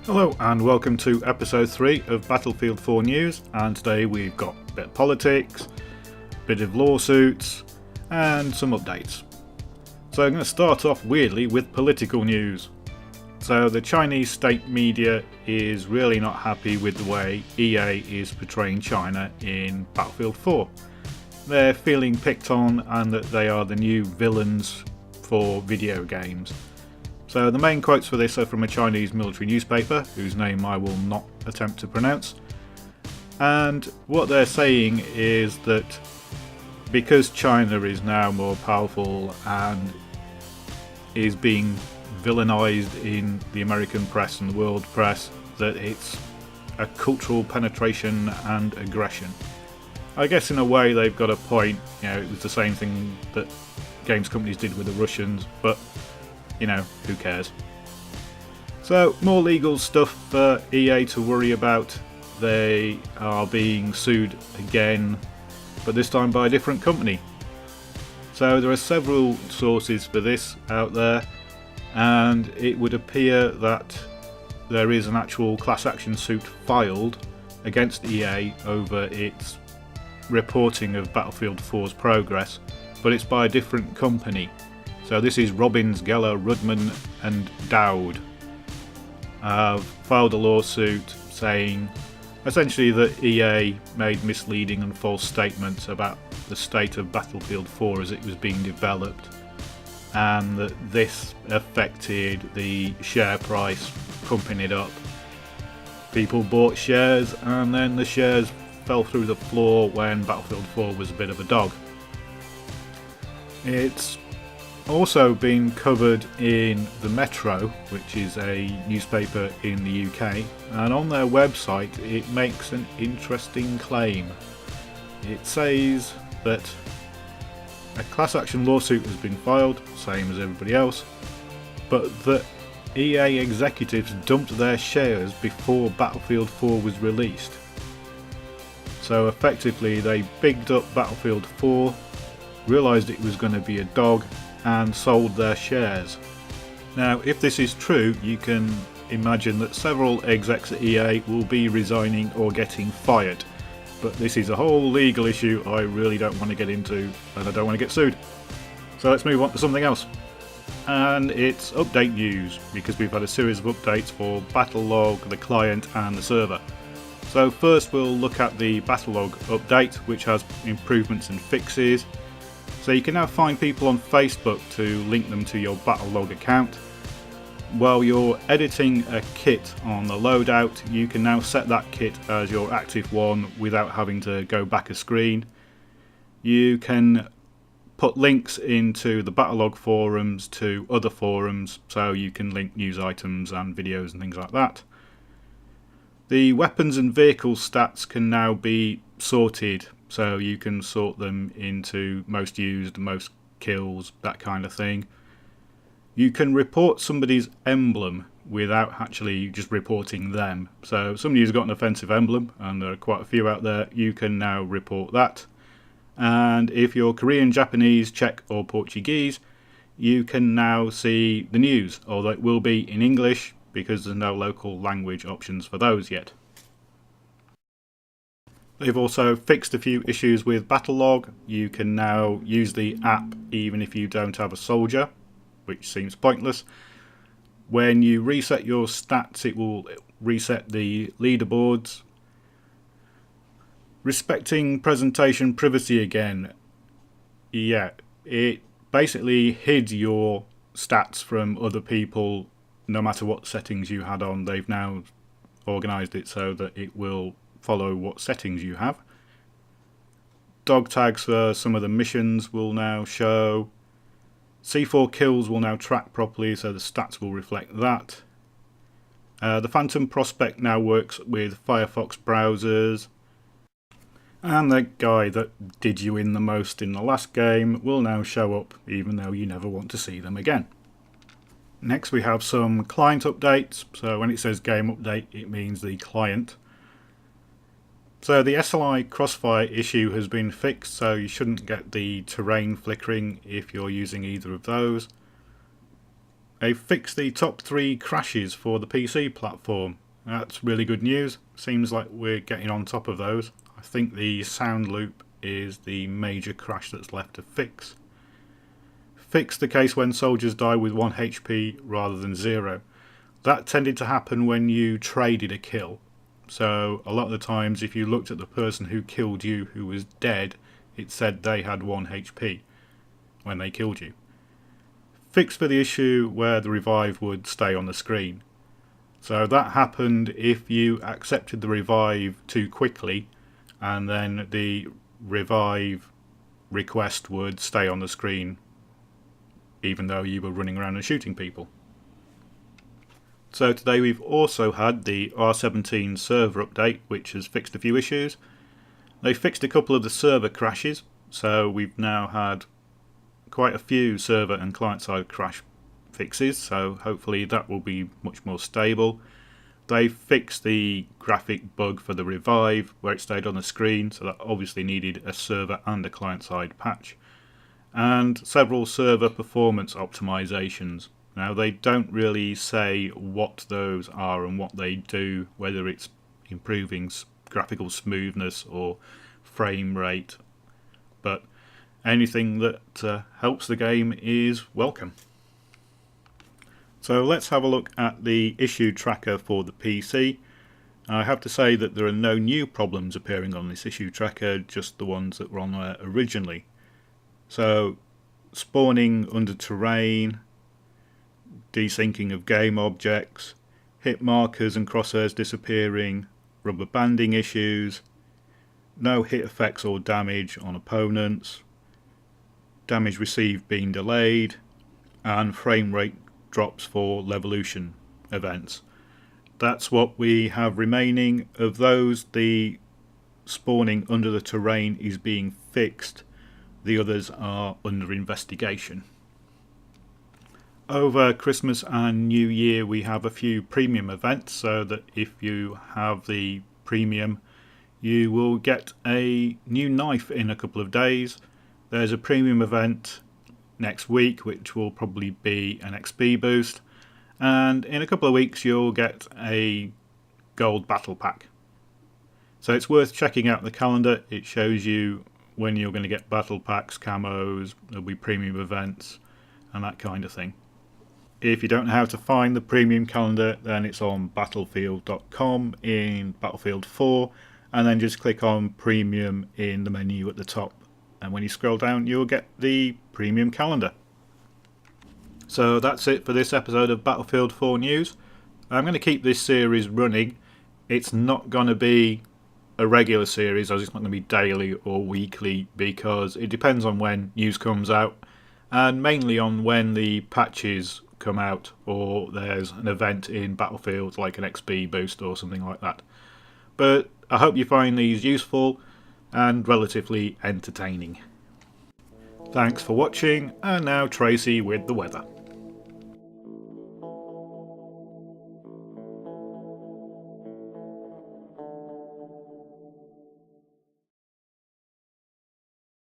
Hello and welcome to episode 3 of Battlefield 4 News, and today we've got a bit of politics, a bit of lawsuits and some updates. So I'm going to start off weirdly with political news. So the Chinese state media is really not happy with the way EA is portraying China in Battlefield 4. They're feeling picked on and that they are the new villains for video games. So the main quotes for this are from a Chinese military newspaper, whose name I will not attempt to pronounce. And what they're saying is that because China is now more powerful and is being villainized in the American press and the world press, that it's a cultural penetration and aggression. I guess in a way they've got a point. It was the same thing that games companies did with the Russians, but who cares? So, more legal stuff for EA to worry about. They are being sued again, but this time by a different company. So there are several sources for this out there, and it would appear that there is an actual class action suit filed against EA over its reporting of Battlefield 4's progress, but it's by a different company. So this is Robbins, Geller, Rudman and Dowd have filed a lawsuit saying essentially that EA made misleading and false statements about the state of Battlefield 4 as it was being developed, and that this affected the share price, pumping it up. People bought shares and then the shares fell through the floor when Battlefield 4 was a bit of a dog. It's also been covered in the Metro, which is a newspaper in the UK, and on their website it makes an interesting claim. It says that a class action lawsuit has been filed, same as everybody else, but that EA executives dumped their shares before Battlefield 4 was released. So effectively they bigged up Battlefield 4, realised it was going to be a dog, and sold their shares. Now, if this is true, you can imagine that several execs at EA will be resigning or getting fired. But this is a whole legal issue I really don't want to get into, and I don't want to get sued. So let's move on to something else. And it's update news, because we've had a series of updates for Battlelog, the client and the server. So first we'll look at the Battlelog update, which has improvements and fixes. So you can now find people on Facebook to link them to your Battlelog account. While you're editing a kit on the loadout, you can now set that kit as your active one without having to go back a screen. You can put links into the Battlelog forums to other forums, so you can link news items and videos and things like that. The weapons and vehicle stats can now be sorted, so you can sort them into most used, most kills, that kind of thing. You can report somebody's emblem without actually just reporting them. So if somebody who's got an offensive emblem, and there are quite a few out there, you can now report that. And if you're Korean, Japanese, Czech or Portuguese, you can now see the news, although it will be in English because there's no local language options for those yet. They've also fixed a few issues with Battlelog. You can now use the app even if you don't have a soldier, which seems pointless. When you reset your stats, it will reset the leaderboards. Respecting presentation privacy again. Yeah, it basically hid your stats from other people no matter what settings you had on. They've now organised it so that it will follow what settings you have. Dog tags for some of the missions will now show. C4 kills will now track properly, so the stats will reflect that. The Phantom Prospect now works with Firefox browsers. And the guy that did you in the most in the last game will now show up, even though you never want to see them again. Next we have some client updates. So when it says game update, it means the client. So the SLI Crossfire issue has been fixed, so you shouldn't get the terrain flickering if you're using either of those. They fixed the top 3 crashes for the PC platform. That's really good news. Seems like we're getting on top of those. I think the sound loop is the major crash that's left to fix. Fixed the case when soldiers die with 1 HP rather than 0. That tended to happen when you traded a kill. So a lot of the times if you looked at the person who killed you who was dead, it said they had 1 HP when they killed you. Fixed for the issue where the revive would stay on the screen. So that happened if you accepted the revive too quickly, and then the revive request would stay on the screen even though you were running around and shooting people. So today we've also had the R17 server update, which has fixed a few issues. They fixed a couple of the server crashes, so we've now had quite a few server and client-side crash fixes, so hopefully that will be much more stable. They fixed the graphic bug for the revive where it stayed on the screen, so that obviously needed a server and a client-side patch. And several server performance optimizations. Now they don't really say what those are and what they do, whether it's improving graphical smoothness or frame rate, but anything that helps the game is welcome. So let's have a look at the issue tracker for the PC. I have to say that there are no new problems appearing on this issue tracker, just the ones that were on there originally. So spawning under terrain, desyncing of game objects, hit markers and crosshairs disappearing, rubber banding issues, no hit effects or damage on opponents, damage received being delayed, and frame rate drops for Levolution events. That's what we have remaining. Of those, the spawning under the terrain is being fixed. The others are under investigation. Over Christmas and New Year we have a few premium events, so that if you have the premium you will get a new knife in a couple of days. There's a premium event next week which will probably be an XP boost, and in a couple of weeks you'll get a gold battle pack. So it's worth checking out the calendar. It shows you when you're going to get battle packs, camos, there'll be premium events and that kind of thing. If you don't know how to find the premium calendar, then it's on battlefield.com in Battlefield 4, and then just click on premium in the menu at the top, and when you scroll down you'll get the premium calendar. So that's it for this episode of Battlefield 4 News. I'm going to keep this series running. It's not going to be a regular series, as it's not going to be daily or weekly, because it depends on when news comes out, and mainly on when the patches come out or there's an event in Battlefield like an XP boost or something like that. But I hope you find these useful and relatively entertaining. Thanks for watching, and now Tracy with the weather.